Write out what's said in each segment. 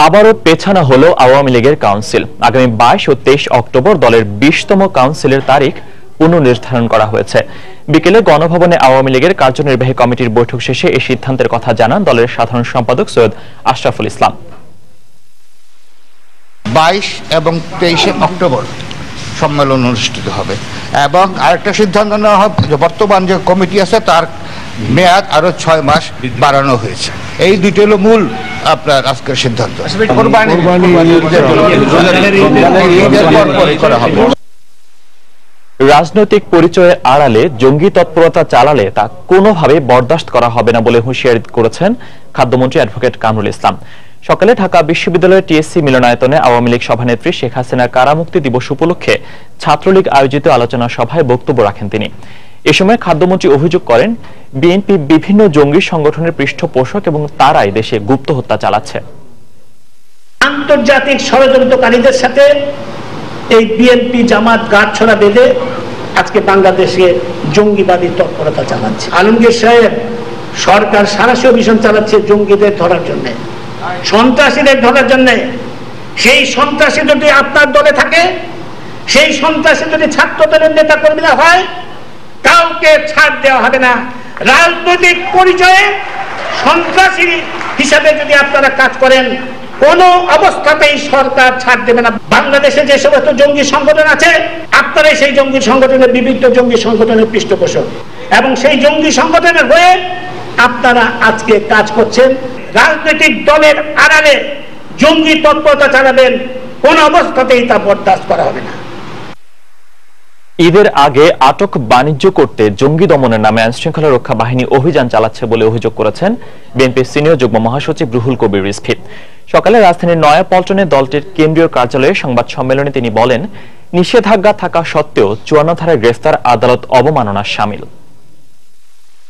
আবারও পেছানো হলো আওয়ামী লীগের কাউন্সিল। আগামী 22 ও 23 অক্টোবর দলের 20তম কাউন্সিলের তারিখ পুনর্নির্ধারণ করা হয়েছে। বিকেলে গণভবনে আওয়ামী লীগের কার্যনির্বাহী কমিটির বৈঠক শেষে এই সিদ্ধান্তের কথা জানান দলের সাধারণ সম্পাদক সৈয়দ আশরাফুল ইসলাম। 22 এবং 23 অক্টোবর সম্মেলন অনুষ্ঠিত হবে এবং আরেকটা সিদ্ধান্ত নেওয়া হবে যে বর্তমান যে কমিটি আছে তার মেয়াদ আরো 6 মাস বাড়ানো হয়েছে। এই দুটো হলো মূল আপনার আজকের সিদ্ধান্ত। রাজনৈতিক পরিচয়ের আড়ালে জঙ্গি তৎপরতা চালালে তা কোনোভাবে বরদাস্ত করা হবে না বলে হুঁশিয়ারি করেছেন খাদ্যমন্ত্রী অ্যাডভোকেট কামরুল ইসলাম। সকালে ঢাকা বিশ্ববিদ্যালয়ের টিএসসি মিলনায়তনে আওয়ামী লীগ সভানেত্রী শেখ হাসিনার কারামুক্তি দিবস উপলক্ষে ছাত্রলীগ আয়োজিত আলোচনা সভায় বক্তব্য রাখেন তিনি। এ সময় খাদ্যমন্ত্রী অভিযোগ করেন, বিএনপি বিভিন্ন জঙ্গি সংগঠনের পৃষ্ঠপোষক এবং তারাই দেশে গুপ্ত হত্যা চালাচ্ছে। আন্তর্জাতিক ষড়যন্ত্রকারীদের সাথে এই বিএনপি জামাত গাঁটছড়া বেঁধে আজকে বাংলাদেশে জঙ্গিবাদী তৎপরতা চালাচ্ছে। আলমগীর সাহেব সরকার সারাশি অভিযান চালাচ্ছে জঙ্গিদের ধরার জন্য, সন্ত্রাসীদের ধরার জন্য। সেই সন্ত্রাসী যদি আপনার দলে থাকে, সেই সন্ত্রাসী যদি ছাত্র দলের নেতা কর্মীরা হয়, কাউকে ছাড় দেওয়া হবে না। রাজনৈতিক পরিচয়ে সন্ত্রাসী হিসাবে যদি আপনারা কাজ করেন, কোন অবস্থাতেই সরকার ছাড় দেবে না। বাংলাদেশে যে সমস্ত জঙ্গি সংগঠন আছে, আপনারাই সেই জঙ্গি সংগঠনের বিভিন্ন জঙ্গি সংগঠনের পৃষ্ঠপোষক এবং সেই জঙ্গি সংগঠনের হয়ে আপনারা আজকে কাজ করছেন। রাজনৈতিক দলের আড়ালে জঙ্গি তৎপরতা চালাবেন, কোন অবস্থাতেই তা বরদাস্ত করা হবে না। ঈদের আগে আটক বাণিজ্য করতে জঙ্গি দমনের নামে আইনশৃঙ্খলা রক্ষা বাহিনী অভিযান চালাচ্ছে বলে অভিযোগ করেছেন বিএনপির সিনিয়র যুগ্ম মহাসচিব রুহুল কবির রিজভী। সকালে রাজধানীর নয়াপল্টনে দলটির কেন্দ্রীয় কার্যালয়ে সংবাদ সম্মেলনে তিনি বলেন, নিষেধাজ্ঞা থাকা সত্ত্বেও 54 ধারায় গ্রেফতার আদালত অবমাননার শামিল।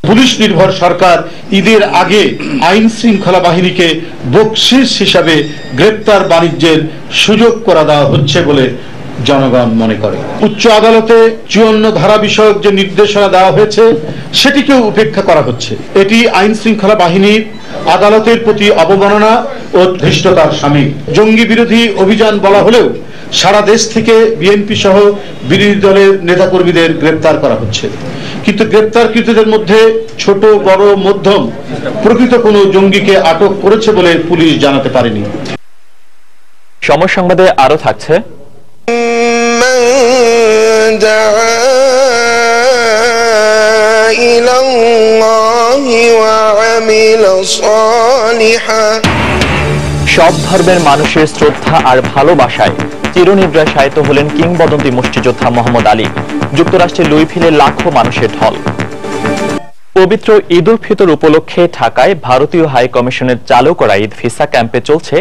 পুলিশ নির্ভর সরকার ঈদের আগে আইন শৃঙ্খলা বাহিনীকে বকশিশ হিসাবে গ্রেপ্তার বাণিজ্যের সুযোগ করে দেওয়া হচ্ছে বলে জনগণ মনে করে। উচ্চ আদালতে 54 ধারা বিষয়ক যে নির্দেশনা দেওয়া হয়েছে সেটিকেও উপেক্ষা করা হচ্ছে। এটি আইন শৃঙ্খলা বাহিনীর আদালতের প্রতি অবমাননা ও ধৃষ্টতার শামিল। জঙ্গি বিরোধী অভিযান বলা হলেও সারা দেশ থেকে বিএনপি সহ বিরোধী দলের নেতাকর্মীদের গ্রেপ্তার করা হচ্ছে, কিন্তু গ্রেপ্তারকৃতদের মধ্যে ছোট বড় মধ্যম প্রকৃত কোনো জঙ্গিকে আটক করেছে বলে পুলিশ জানাতে পারেনি। সময় সংবাদে আরো থাকছে, সব ধর্মের মানুষের শ্রদ্ধা আর ভালোবাসায় চিরনিদ্রায় শায়িত হলেন কিংবদন্তি মুষ্টিযোদ্ধা মোহাম্মদ আলী। যুক্তরাষ্ট্রের লুইভিলে লাখো মানুষের ঢল। পবিত্র ঈদ উল ফিতর উপলক্ষে ঢাকায় ভারতীয় হাই কমিশনের চালু করা ঈদ ভিসা ক্যাম্পে চলছে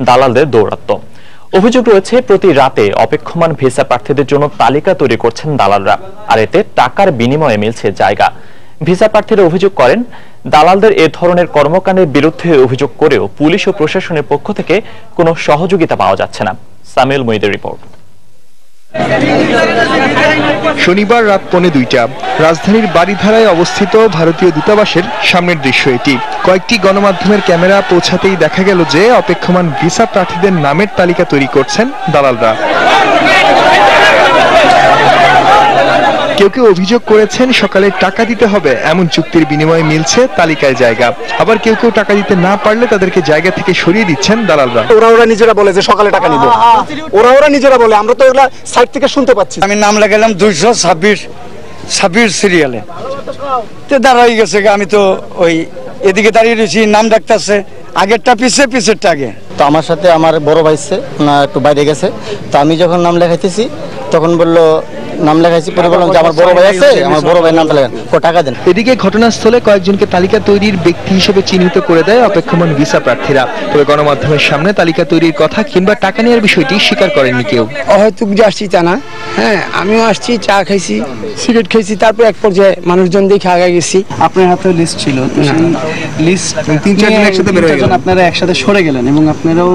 দালালদের দৌরাত্ম্য। অভিযোগ রয়েছে, প্রতি রাতে অপেক্ষমান ভিসা প্রার্থীদের জন্য তালিকা তৈরি করছেন দালালরা, আর এতে টাকার বিনিময়ে মিলছে জায়গা। ভিসা প্রার্থীরা অভিযোগ করেন, দালালদের এ ধরনের কর্মকাণ্ডের বিরুদ্ধে অভিযোগ করেও পুলিশ ও প্রশাসনের পক্ষ থেকে কোনো সহযোগিতা পাওয়া যাচ্ছে না। সামিউল মুইদের রিপোর্ট। শনিবার রাত 1:45 রাজধানীর বাড়িধারায় অবস্থিত ভারতীয় দূতাবাসের সামনের দৃশ্য এটি। কয়েকটি গণমাধ্যমের ক্যামেরা পৌঁছাতেই দেখা গেল যে অপেক্ষমান ভিসা প্রার্থীদের নামের তালিকা তৈরি করছেন দালালরা। কেউ কেউ অভিযোগ করেছেন, সকালে টাকা দিতে হবে এমন চুক্তির বিনিময়ে মিলছে তালিকায় জায়গা। আবার কেউ কেউ টাকা দিতে না পারলে তাদেরকে জায়গা থেকে সরিয়ে দিচ্ছেন দালালরা। ওরা নিজেরা বলে যে সকালে টাকা নিব, ওরা নিজেরা বলে, আমরা তো ওগুলা সাইট থেকে শুনতে পাচ্ছি। আমি নাম লাগালাম 226 সিরিয়ালে, দাঁড়াই গেছে। আমি তো ওই এদিকে দাঁড়িয়ে রয়েছি, নাম ডাকতেছে, আগেরটা পিছে, পিছেরটা আগে। তো আমার সাথে আমার বড় ভাই একটু বাইরে গেছে, তো আমি যখন নাম লেখাইতেছি তখন বললো নাম লেখাইছি, পরে বললাম যে আমার বড় ভাই আছে, আমার বড় ভাইয়ের নামটা লেখান, টাকা দেন। এদিকে ঘটনাস্থলে কয়েকজনকে তালিকা তৈরির ব্যক্তি হিসেবে চিহ্নিত করে দেয় অপেক্ষমান ভিসা প্রার্থীরা। তবে গণমাধ্যমের সামনে তালিকা তৈরির কথা কিংবা টাকা নেওয়ার বিষয়টি স্বীকার করেননি কেউ। হয়তো আসছি তা না, হ্যাঁ আমিও আসছি, চা খাইছি, সিগারেট খাইছি, তারপর এক পর্যায়ে মানুষজন দেখে আগে গেছি। আপনার হাতে লিস্ট ছিল, লিস্ট 3-4 জন একসাথে বের হয়ে গেলেন, আপনারা একসাথে সরে গেলেন এবং আপনারাও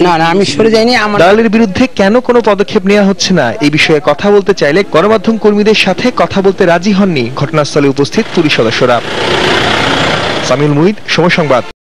না না আমি সরে যাইনি। দালালের বিরুদ্ধে কেন কোনো পদক্ষেপ নেওয়া হচ্ছে না এই বিষয়ে কথা বলতে চাইলে গণমাধ্যম কর্মীদের সাথে কথা বলতে রাজি হননি ঘটনাস্থলে উপস্থিত পুলিশ সদস্যরা। সামিউল মুইদ, সময় সংবাদ।